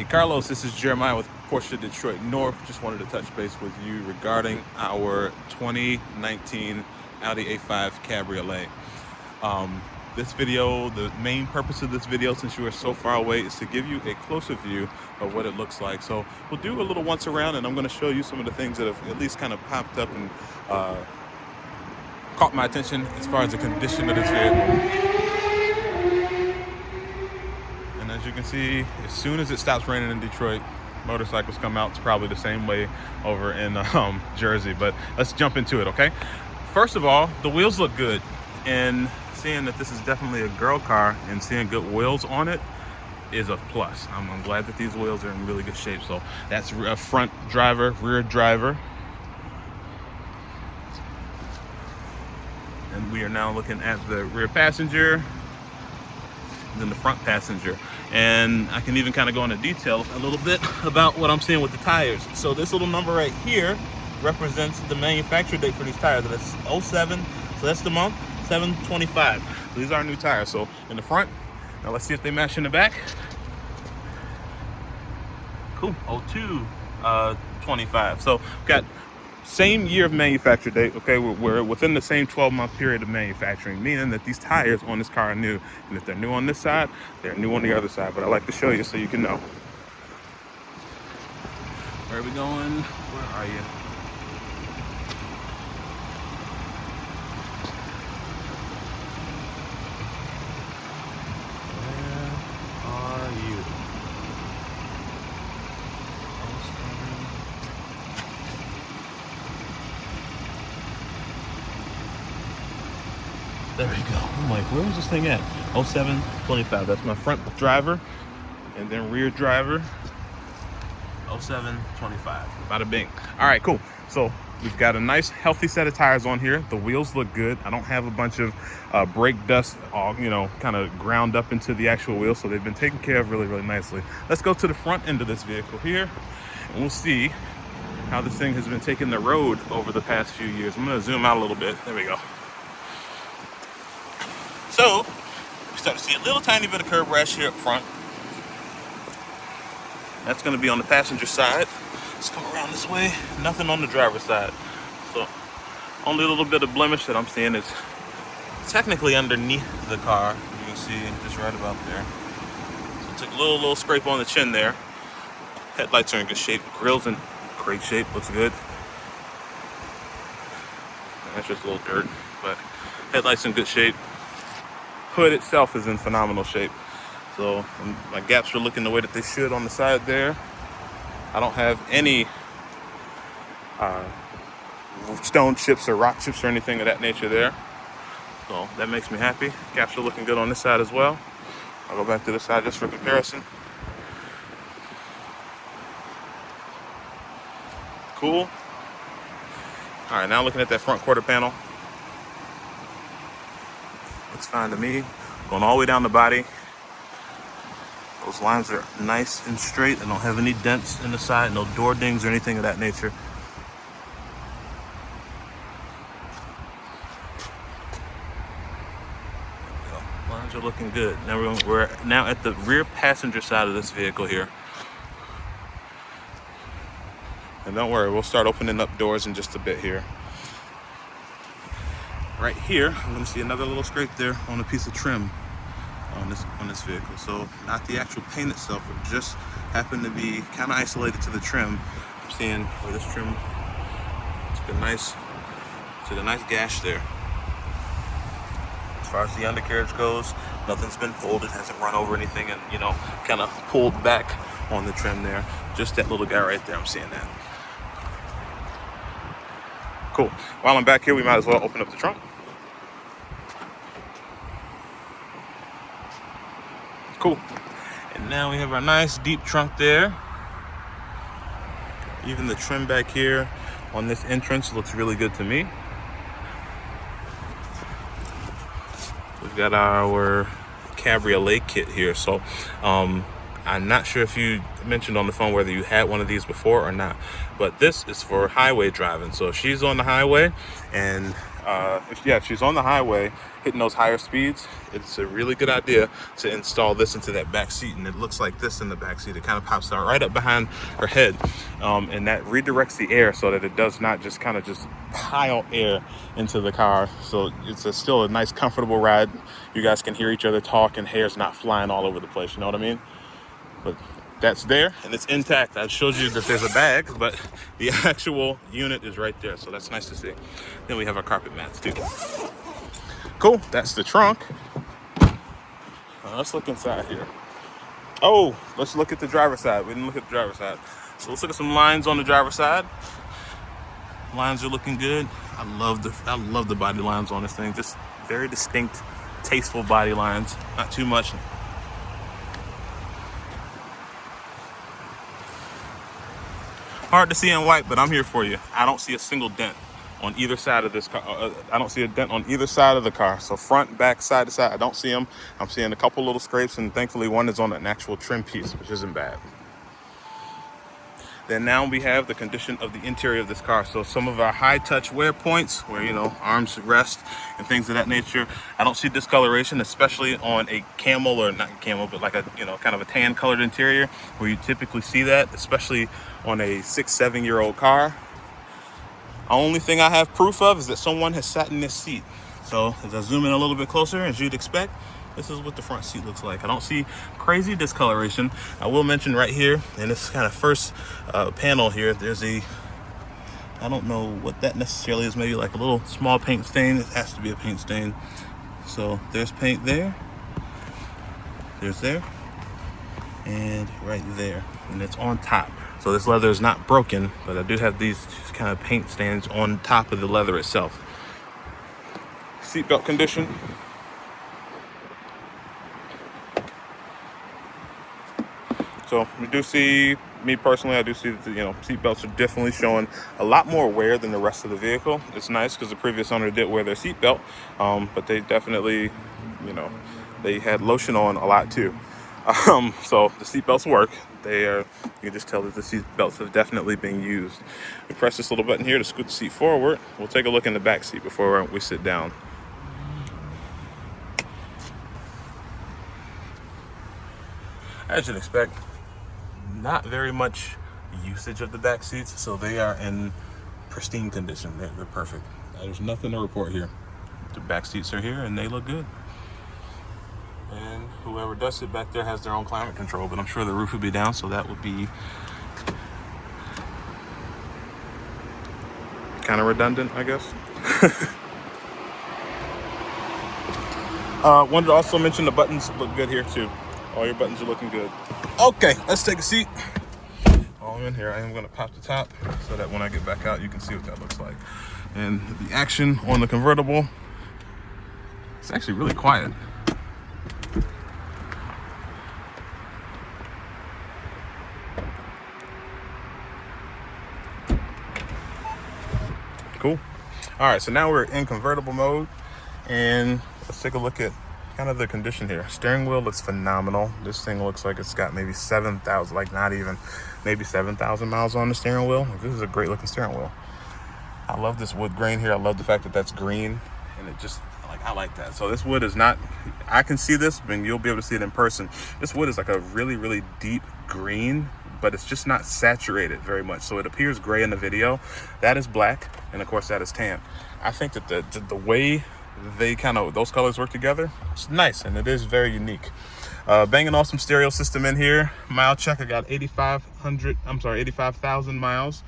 Hey Carlos, this is Jeremiah with Porsche Detroit North. Just wanted to touch base with you regarding our 2019 Audi A5 Cabriolet. This video, the main purpose of this video, since you are so far away, is to give you a closer view of what it looks like. So we'll do a little once around, and I'm going to show you some of the things that have at least kind of popped up and caught my attention as far as the condition of this vehicle. And as you can see, as soon as it stops raining in Detroit, motorcycles come out. It's probably the same way over in Jersey, but let's jump into it, okay? First of all, the wheels look good, and seeing that this is definitely a girl car and seeing good wheels on it is a plus. I'm glad that these wheels are in really good shape. So that's a front driver, rear driver. And we are now looking at the rear passenger, then the front passenger. And I can even kind of go into detail a little bit about what I'm seeing with the tires. So this little number right here represents the manufacturer date for these tires. That's 07, so that's the month, 7/25. So these are new tires. So in the front, now let's see if they match in the back. Cool, 02/25. So we've got same year of manufacture date, okay? We're within the same 12-month period of manufacturing, meaning that these tires on this car are new. And if they're new on this side, they're new on the other side. But I like to show you so you can know. Where are we going? Where are you? Where are you? There we go. I'm like, where was this thing at? 07/25. That's my front driver. And then rear driver, 07/25. Bada bing. All right, cool. So we've got a nice, healthy set of tires on here. The wheels look good. I don't have a bunch of brake dust all, kind of ground up into the actual wheels. So they've been taken care of really, really nicely. Let's go to the front end of this vehicle here, and we'll see how this thing has been taking the road over the past few years. I'm gonna zoom out a little bit. There we go. So, we start to see a little tiny bit of curb rash here up front. That's going to be on the passenger side. Let's come around this way. Nothing on the driver's side. So, only a little bit of blemish that I'm seeing is technically underneath the car. You can see just right about there. So, took a little scrape on the chin there. Headlights are in good shape. Grill's in great shape. Looks good. That's just a little dirt, but headlights in good shape. Hood itself is in phenomenal shape. So my gaps are looking the way that they should on the side there. I don't have any stone chips or rock chips or anything of that nature there. So that makes me happy. Gaps are looking good on this side as well. I'll go back to this side just for comparison. Cool. All right, now looking at that front quarter panel. Looks fine to me. Going all the way down the body. Those lines are nice and straight. I don't have any dents in the side, no door dings or anything of that nature. Lines are looking good. Now we're now at the rear passenger side of this vehicle here. And don't worry, we'll start opening up doors in just a bit here. Right here, I'm going to see another little scrape there on a piece of trim on this vehicle. So not the actual paint itself, it just happened to be kind of isolated to the trim. I'm seeing where this trim took a nice gash there. As far as the undercarriage goes, nothing's been pulled. It hasn't run over anything and kind of pulled back on the trim there. Just that little guy right there. I'm seeing that. Cool. While I'm back here, we might as well open up the trunk. Cool. And now we have our nice deep trunk there. Even the trim back here on this entrance looks really good to me. We've got our Cabriolet kit here. So I'm not sure if you mentioned on the phone whether you had one of these before or not, but this is for highway driving. So if she's on the highway and if she's on the highway hitting those higher speeds, it's a really good idea to install this into that back seat. And it looks like this in the back seat. It kind of pops out right up behind her head, and that redirects the air so that it does not just kind of just pile air into the car. So it's still a nice, comfortable ride. You guys can hear each other talk, and hair's not flying all over the place. You know what I mean? But that's there, and it's intact. I showed you that there's a bag, but the actual unit is right there, so that's nice to see. Then we have our carpet mats too. Cool, that's the trunk. Let's look inside here. Oh, let's look at the driver's side. We didn't look at the driver's side. So let's look at some lines on the driver's side. Lines are looking good. I love the body lines on this thing. Just very distinct, tasteful body lines. Not too much. Hard to see in white, but I'm here for you. I don't see a single dent on either side of this car. I don't see a dent on either side of the car. So front, back, side to side, I don't see them. I'm seeing a couple little scrapes, and thankfully one is on an actual trim piece, which isn't bad. Then now we have the condition of the interior of this car. So some of our high touch wear points where, you know, arms rest and things of that nature. I don't see discoloration, especially on a camel, or not camel, but like a, you know, kind of a tan colored interior where you typically see that, especially on a 6-7 year old car. Only thing I have proof of is that someone has sat in this seat. So as I zoom in a little bit closer, as you'd expect, this is what the front seat looks like. I don't see crazy discoloration. I will mention right here in this kind of first panel here, there's I don't know what that necessarily is, maybe like a little small paint stain. It has to be a paint stain. So there's paint there, there's there, and right there, and it's on top. So this leather is not broken, but I do have these kind of paint stains on top of the leather itself. Seatbelt condition. So we do see, me personally, I do see that, you know, seat belts are definitely showing a lot more wear than the rest of the vehicle. It's nice because the previous owner did wear their seat belt, but they definitely, you know, they had lotion on a lot too. So the seat belts work. They are, you can just tell that the seat belts have definitely been used. We press this little button here to scoot the seat forward. We'll take a look in the back seat before we sit down. As you'd expect, not very much usage of the back seats, so they are in pristine condition. They're perfect. There's nothing to report here. The back seats are here and they look good. And whoever does sit back there has their own climate control, but I'm sure the roof would be down, so that would be kind of redundant, I guess. Wanted to also mention the buttons look good here too. All your buttons are looking good. Okay, let's take a seat. While I'm in here, I am going to pop the top so that when I get back out, you can see what that looks like. And the action on the convertible, it's actually really quiet. Cool. All right, so now we're in convertible mode, and let's take a look at kind of the condition here. Steering wheel looks phenomenal. This thing looks like it's got maybe 7,000, like not even, maybe 7,000 miles on the steering wheel. This is a great looking steering wheel. I love this wood grain here. I love the fact that that's green, and it just, like, I like that. So this wood is not, I can see this, and you'll be able to see it in person. This wood is like a really, really deep green, but it's just not saturated very much. So it appears gray in the video. That is black, and of course that is tan. I think that the way they kind of, those colors work together, it's nice, and it is very unique. Bang & Olufsen stereo system in here. Mile check, I got 85,000 miles.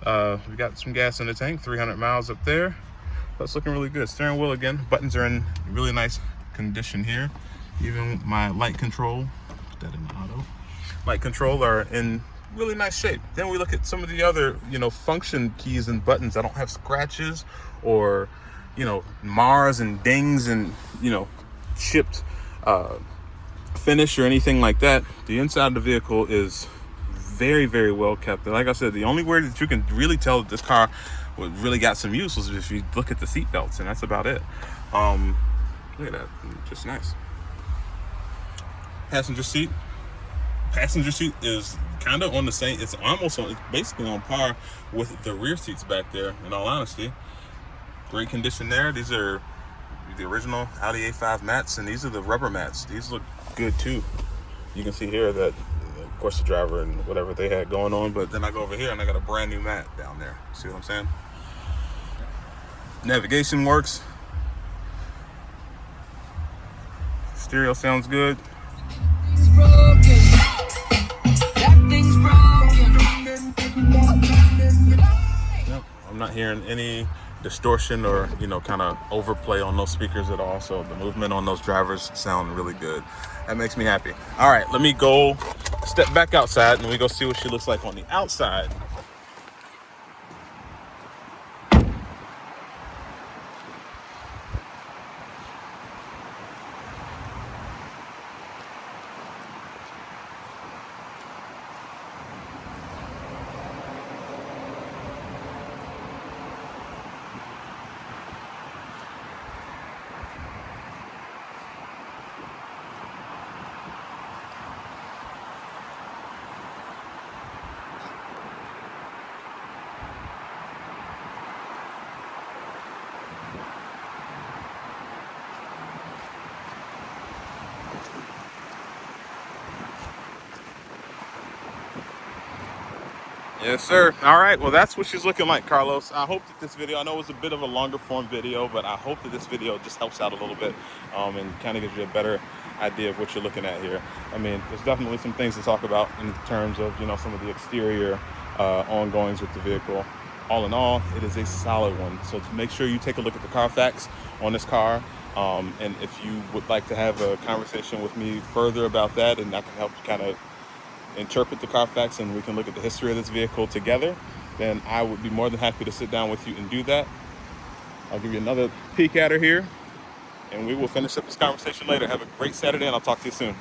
We got some gas in the tank, 300 miles up there. That's looking really good. Steering wheel, again, buttons are in really nice condition here. Even my light control, put that in the auto. Light control are in really nice shape. Then we look at some of the other, you know, function keys and buttons that don't have scratches or, you know, mars and dings and, you know, chipped finish or anything like that. The inside of the vehicle is very, very well kept. And like I said, the only way that you can really tell that this car really got some use was if you look at the seat belts, and that's about it. Look at that, just nice. Passenger seat is kind of on the same, it's almost on, it's basically on par with the rear seats back there, in all honesty. Great condition there. These are the original Audi A5 mats, and these are the rubber mats. These look good too. You can see here that, of course, the driver and whatever they had going on, but then I go over here and I got a brand new mat down there. See what I'm saying? Navigation works. Stereo sounds good. Yep, I'm not hearing any distortion or, you know, kind of overplay on those speakers at all. So the movement on those drivers sound really good. That makes me happy. All right, let me go step back outside and we go see what she looks like on the outside. Yes, sir. All right. Well, that's what she's looking like, Carlos. I hope that this video, I know it was a bit of a longer form video, but I hope that this video just helps out a little bit and kind of gives you a better idea of what you're looking at here. I mean, there's definitely some things to talk about in terms of, you know, some of the exterior ongoings with the vehicle. All in all, it is a solid one. So to make sure you take a look at the Carfax on this car. And if you would like to have a conversation with me further about that, and I can help you kind of interpret the Carfax and we can look at the history of this vehicle together, then I would be more than happy to sit down with you and do that. I'll give you another peek at her here and we will finish up this conversation later. Have a great Saturday and I'll talk to you soon.